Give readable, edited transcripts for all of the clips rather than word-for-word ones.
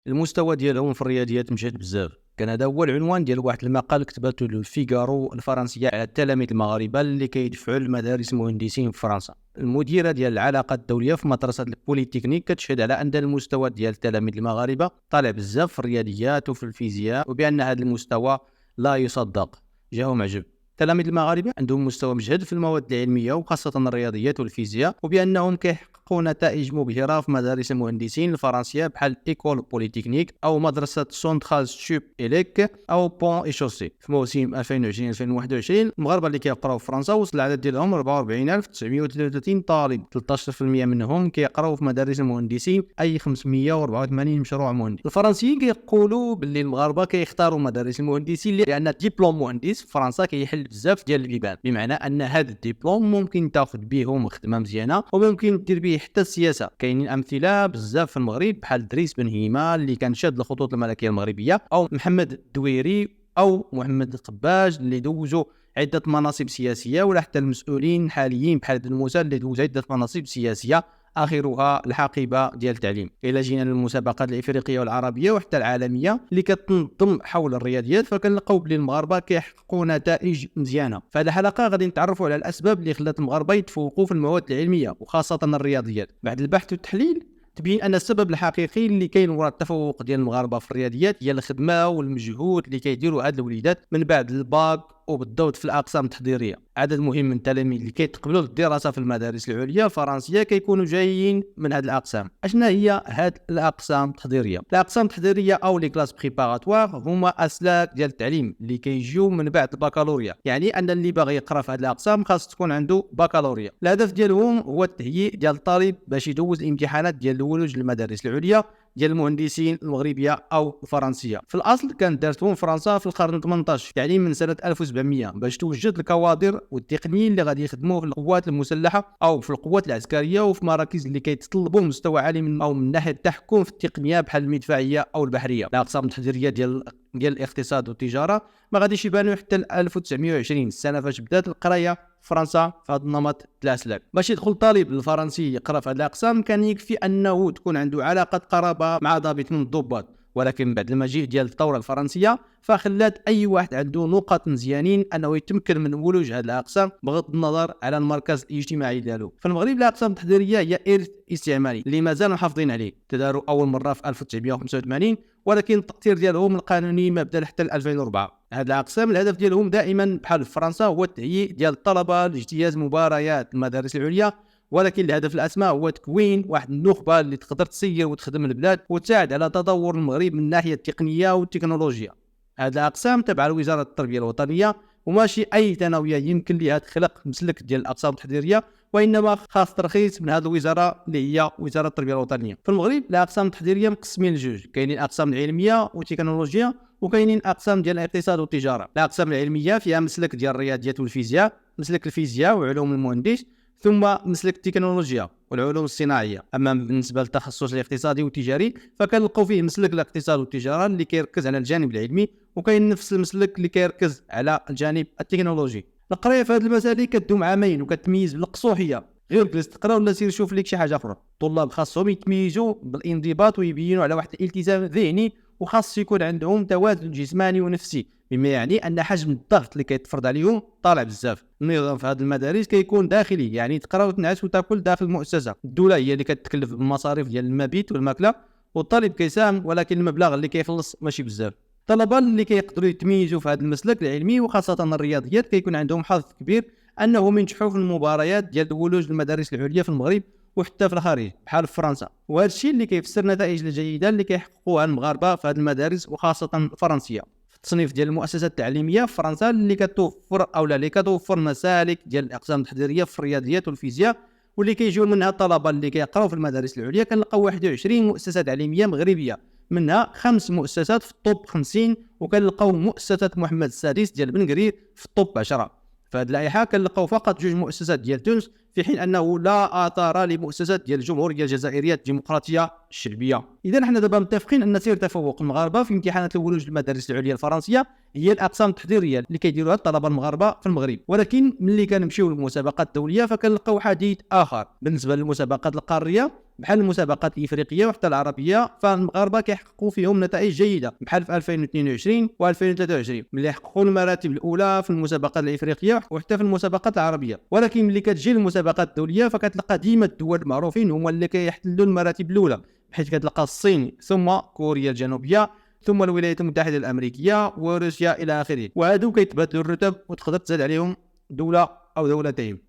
المستوى ديالهم في الرياضيات مشات بزاف. كان هذا هو العنوان ديال واحد المقال كتبته الفيغارو الفرنسيه على التلاميذ المغاربه اللي كيدفعوا لمدارس المهندسين في فرنسا. المديره ديال العلاقات الدوليه في مدرسه البوليتكنيك كتشهد على ان المستوى ديال التلاميذ المغاربه طالع بزاف في الرياضيات وفي الفيزياء، وبان هذا المستوى لا يصدق. جاهم عجب. التلاميذ المغاربه عندهم مستوى مجهد في المواد العلميه وخاصه الرياضيات والفيزياء، وبانهم كيحققوا نتائج مبهره في مدارس المهندسين الفرنسيه بحال ايكول بوليتكنيك او مدرسه سونترال سوب اليك او بون ايشوسي. في موسم 2020 2021 المغاربه اللي كيقراو في فرنسا وصل العدد ديالهم 44933 طالب، 13% منهم كيقراو في مدارس المهندسين، اي 584 مشروع مهندس. الفرنسيين كيقولوا باللي المغاربه كيختاروا مدارس المهندسين لان دبلوم مهندس في فرنسا كيحل بزاف ديال البيبان، بمعنى ان هذا الدبلوم ممكن تاخذ به خدمه مزيانه وممكن دير به حتى السياسه. كاينين امثله بزاف في المغرب بحال دريس بن هيما اللي كان شاد الخطوط الملكيه المغربيه، او محمد الدويري او محمد القباج اللي دوزوا عده مناصب سياسيه، ولا حتى المسؤولين حاليين بحال بن موسى اللي دوز عده مناصب سياسيه اخرها الحقيبه ديال التعليم. الى جينا للمسابقات الافريقيه والعربيه وحتى العالميه اللي كتنظم حول الرياضيات، فكنلقاو بلي المغاربه كيحققوا نتائج مزيانه. في هذه الحلقه غادي نتعرفوا على الاسباب اللي خلات المغاربه يتفوقوا في المواد العلميه وخاصه الرياضيات. بعد البحث والتحليل تبين ان السبب الحقيقي اللي كاين وراء التفوق ديال المغاربه في الرياضيات هي الخدمه والمجهود اللي كيديروا هاد الوليدات من بعد الباك، وبالضبط في الاقسام التحضيريه. عدد مهم من التلاميذ اللي كيتقبلوا للدراسه في المدارس العليا الفرنسيه كيكونوا جايين من هذه الاقسام. اشنا هي هاد الاقسام التحضيريه؟ الاقسام التحضيريه او لي كلاس بريباراتوار هما اسلاك ديال التعليم اللي كيجيو من بعد البكالوريا، يعني ان اللي باغي يقرا في هذه الاقسام خاص تكون عنده بكالوريا. الهدف ديالهم هو التهيئ ديال الطالب باش يدوز الامتحانات ديال الولوج للمدارس العليا ديال المهندسين المغربيه او الفرنسيه. في الاصل كانت دارتهم فرنسا في القرن 18، يعني من سنه 1700، باش توجد الكوادر والتقنيين اللي غادي يخدموا في القوات المسلحه او في القوات العسكريه وفي مراكز اللي كيتطلبوا مستوى عالي من او من ناحيه التحكم في التقنيه بحال المدفعيه او البحريه. الاقسام التحضيريه ديال الاقتصاد والتجاره ما غاديش يبانوا حتى 1920 السنه فاش بدات القرايه في فرنسا في هذا النمط الاسلاك. باش يدخل طالب الفرنسي يقرا في هذه الاقسام كان يكفي انه تكون عنده علاقه قرابه مع ضابط من الضباط، ولكن بعد المجيء ديال الثوره الفرنسيه فخلات اي واحد عنده نقط مزيانين انه يتمكن من ولوج هذه الاقسام بغض النظر على المركز الاجتماعي ديالو. في المغرب الاقسام التحضيريه هي ارث استعماري اللي مازال محافظين عليه، تداروا اول مره في 1985 ولكن التأثير ديالهم القانوني ما بدا حتى 2004. هاد الاقسام الهدف ديالهم دائما بحال في فرنسا هو التهيئ ديال الطلبه لاجتياز مباريات المدارس العليا، ولكن الهدف الاسمى هو تكوين واحد النخبه اللي تقدر تسير وتخدم البلاد وتساعد على تطور المغرب من الناحيه التقنيه والتكنولوجيا. هاد الاقسام تبع لوزاره التربيه الوطنيه، وماشي اي ثانويه يمكن لها تخلق مسلك ديال الاقسام التحضيريه، وانما خاص ترخيص من هذه الوزاره اللي هي وزاره التربيه الوطنيه. في المغرب الاقسام التحضيريه مقسمين لجوج، كاينين الاقسام العلميه والتكنولوجيا وكاينين اقسام ديال الاقتصاد والتجاره. الاقسام العلميه فيها مسلك ديال الرياضيات والفيزياء، مسلك الفيزياء وعلوم المهندس، ثم مسلك التكنولوجيا والعلوم الصناعيه. اما بالنسبه للتخصص الاقتصادي والتجاري فكنلقاو فيه مسلك الاقتصاد والتجاره اللي كيركز على الجانب العلمي، وكاين نفس المسلك اللي كيركز على الجانب التكنولوجي. القرايه في هذه المسالك كدوم عامين وكتميز بالقصوحيه، غير جلس تقرا ولا سير شوف لك شي حاجه اخرى. الطلاب خاصهم يتميزوا بالانضباط ويبينوا على واحد الالتزام ذهني، وخاص يكون عندهم توازن جسماني ونفسي، بما يعني ان حجم الضغط اللي كيتفرض عليهم طالع بزاف. النظام في هذه المدارس كيكون داخلي، يعني تقرا وتنعس وتاكل داخل المؤسسه. الدوله هي اللي كتكلف بالمصاريف ديال المبيت والماكله، والطالب كيساهم ولكن المبلغ اللي كيخلص ماشي بزاف. الطلبه اللي كيقدروا يتميزوا في هذا المسلك العلمي وخاصه الرياضيات كيكون عندهم حظ كبير انهم ينجحوا في المباريات ديال الولوج للمدارس العليا في المغرب وحتى في الخارج بحال في فرنسا، وهذا الشيء اللي كيفسر النتائج الجيده اللي كيحققوها المغاربه في هذه المدارس وخاصه الفرنسيه. في التصنيف ديال المؤسسات التعليميه في فرنسا اللي كتوفر مسالك ديال الاقسام التحضيريه في الرياضيات والفيزياء واللي كيجيو منها الطلبه اللي كيقراو في المدارس العليا، كنلقاو 21 مؤسسه تعليميه مغربيه، منها 5 مؤسسات في الطوب 50، وكنلقاو مؤسسه محمد السادس ديال بن قرير في الطوب 10. في هذه اللائحه كنلقاو فقط 2 مؤسسات ديال تونس في حين أنه لا آثار لمؤسسات ديال الجمهورية الجزائرية الديمقراطية الشعبية. إذا نحن دابا متفقين أن سير تفوق المغاربة في امتحانات الولوج للمدارس العليا الفرنسية هي الأقسام التحضيرية اللي كيديروها الطلبة المغاربة في المغرب، ولكن ملي كنمشيو للمسابقات الدولية فكنلقاو حديث آخر. بالنسبة للمسابقات القارية بحال المسابقات الإفريقية وحتى العربية فالمغاربة كيحققوا فيهم نتائج جيدة، بحال في 2022 و2023 ملي حققوا المراتب الأولى في المسابقات الإفريقية وحتى في المسابقات العربية. ولكن ملي كتجي للمسابقات الدولية فكتلقى ديما الدول المعروفين هما اللي كيحتلوا المراتب الأولى، بحيث كتلقى الصين ثم كوريا الجنوبية ثم الولايات المتحدة الأمريكية وروسيا إلى آخره، وهادو كيتبادلوا الرتب وتقدر تزاد عليهم دولة أو دولتين.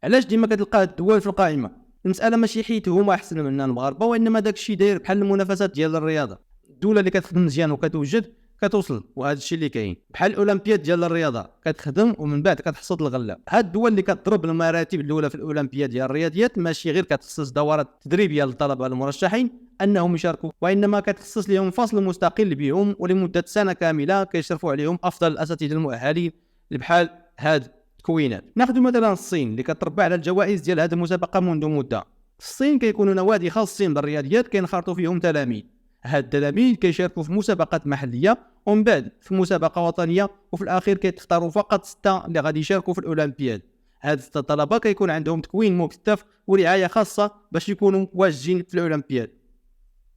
علاش ديما كتلقى الدول في القائمة؟ المسألة ماشي حيت هما أحسن منا المغاربة، وإنما داك الشيء داير بحال المنافسات ديال الرياضة. الدولة اللي كتخدم مزيان وكتوجد كتوصل، وهذا الشيء اللي كاين بحال الأولمبياد ديال الرياضة كتخدم ومن بعد كتحصد الغلة. هاد الدول اللي كتضرب المراتب الأولى في الأولمبياد ديال الرياضيات ماشي غير كتخصص دورات تدريبية للطلبة المرشحين أنهم يشاركوا، وإنما كتخصص لهم فصل مستقل بهم ولمدة سنة كاملة كيشرفوا عليهم أفضل الأساتذة المؤهلين بحال هاد التكوينات. ناخذ مثلا الصين اللي كتربع على الجوائز ديال هذه المسابقة منذ مدة. في الصين كيكونوا نوادي خاصين بالرياضيات كينخرطوا فيهم تلاميذ، هاد التلاميذ كيشاركوا في مسابقات محلية ومن بعد في مسابقة وطنية، وفي الأخير كيتختاروا فقط 6 اللي غادي يشاركوا في الأولمبياد. هاد الطلبة كيكون عندهم تكوين مكثف ورعاية خاصة باش يكونوا واجدين في الأولمبياد.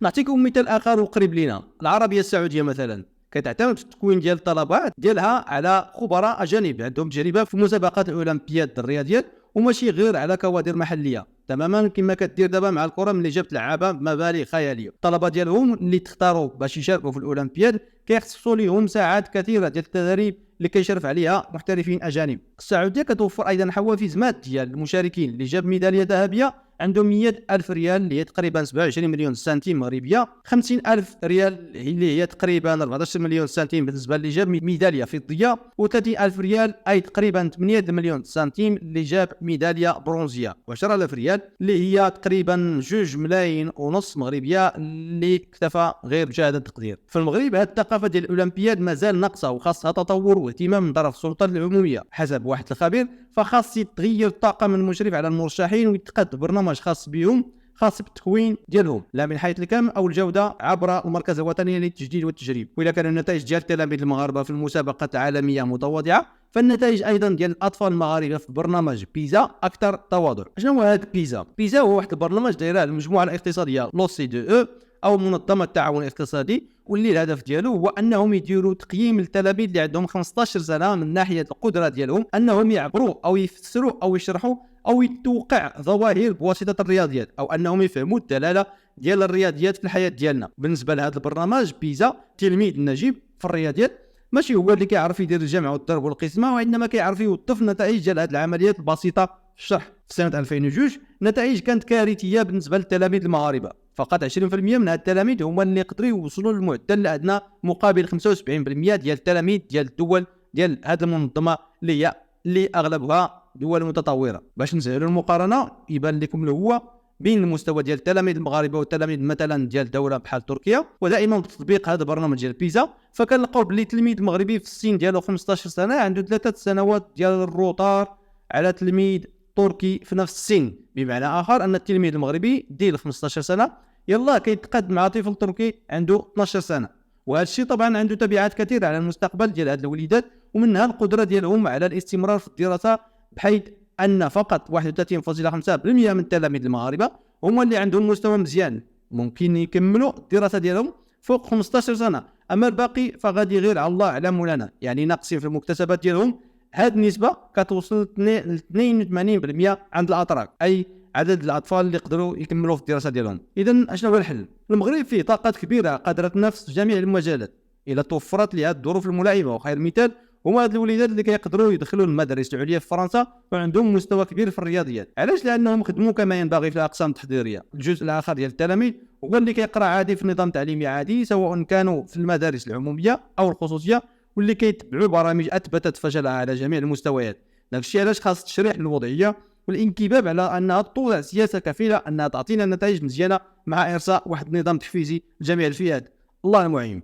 نعطيكم مثال آخر وقريب لنا، العربية السعودية مثلا كتعتمد في التكوين ديال الطلبات ديالها على خبراء أجانب عندهم تجربة في مسابقات الأولمبياد الرياضيات وماشي غير على كوادر محلية، تماما كما كدير دابا مع الكرة ملي جابت لعابة بمبالغ خيالية. الطلبة ديالهم اللي تختاروا باش يشاركوا في الأولمبياد كيخصصوا لهم ساعات كثيرة ديال التدريب اللي كيشرف عليها محترفين أجانب. السعودية كتوفر أيضا حوافز مادية للمشاركين. اللي جاب ميدالية ذهبية عنده 100,000 ريال اللي هي تقريبا 27 مليون سنتيم مغربية، 50,000 ريال اللي هي تقريبا 14 مليون سنتيم بالنسبة اللي جاب ميدالية فضية، و30,000 ريال أي تقريبا 8 مليون سنتيم اللي جاب ميدالية برونزية، و10,000 ريال اللي هي تقريبا 2 ملايين ونص مغربية اللي اكتفى غير بشهادة التقدير. في المغرب هذه الثقافة ديال الأولمبياد مازال ناقصة وخاصها تطور واهتمام من طرف السلطة العمومية. حسب واحد الخبير فخاص يتغير الطاقم المشرف على المرشحين ويتقاد برنامج خاص بهم خاص بالتكوين ديالهم لا من حيث الكم او الجوده عبر المركز الوطني للتجديد والتجريب. واذا كان النتائج ديال التلاميذ المغاربه في المسابقات العالميه متواضعه فالنتائج ايضا ديال الاطفال المغاربه في برنامج بيزا اكثر تواضع. شنو هو هذا بيزا؟ بيزا هو واحد البرنامج دايره المجموعه الاقتصاديه لوسي دو او او منظمه التعاون الاقتصادي، واللي الهدف ديالو هو انهم يديروا تقييم التلاميذ اللي عندهم 15 سنه من ناحيه القدره ديالهم انهم يعبروا او يفسروا او يشرحوا او يتوقع ظواهر بواسطه الرياضيات، او انهم يفهموا الدلاله ديال الرياضيات في الحياه ديالنا. بالنسبه لهذا البرنامج بيزا التلميذ النجيب في الرياضيات ماشي هو اللي كيعرف يدير الجمع والضرب والقسمه، وانما كيعرف يوظف النتائج ديال هذه العمليات البسيطه في الشرح. في سنه 2002 النتائج كانت كارثيه بالنسبه للتلاميذ المغاربه، فقط 20% من هاد التلاميذ هما اللي يقدروا يوصلوا للمعدل الادنى مقابل 75% ديال التلاميذ ديال الدول ديال هذه المنظمه اللي اغلبها دول متطوره. باش نسهلوا المقارنه يبان لكم هو بين المستوى ديال التلاميذ المغاربه والتلاميذ مثلا ديال دوله بحال تركيا. ودائما بتطبيق هذا البرنامج ديال بيزا فكنلقاو بلي تلميذ مغربي في السن ديالو 15 سنه عنده 3 سنوات ديال الروطار على تلميذ تركي في نفس السن. بمعنى اخر ان التلميذ المغربي ديال 15 سنه يلا كيتقاد مع طفل تركي عنده 12 سنه، وهذا الشيء طبعا عنده تبعات كثيره على المستقبل ديال هاد الوليدات، ومنها القدره ديالهم على الاستمرار في الدراسه، بحيث ان فقط 31.5% من التلاميذ المغاربه هما اللي عندهم مستوى مزيان ممكن يكملوا الدراسه ديالهم فوق 15 سنه، اما الباقي فغادي غير على الله اعلم مولانا، يعني ناقصين في المكتسبات ديالهم. هذه النسبه كتوصل ل 82% عند الاتراك، اي عدد الاطفال اللي يقدروا يكملوا في الدراسه ديالهم. اذا اشنو هو الحل؟ المغرب فيه طاقات كبيره قادره تنافس في جميع المجالات اذا توفرت لها الظروف الملائمه، وخير مثال هما هاد الوليدات اللي كيقدروا يدخلوا المدارس العليا في فرنسا وعندهم مستوى كبير في الرياضيات. علاش؟ لانهم خدموا كما ينبغي في الاقسام التحضيريه. الجزء الاخر ديال التلاميذ هو اللي كيقرا عادي في نظام تعليمي عادي، سواء كانوا في المدارس العموميه او الخصوصيه، واللي كيتبعوا برامج اثبتت فشلها على جميع المستويات. داكشي علاش خاص تشريح الوضعيه والانكباب على انها توضع سياسه كفيله انها تعطينا نتائج مزيانه مع ارساء واحد النظام تحفيزي لجميع الفئات. الله المعين.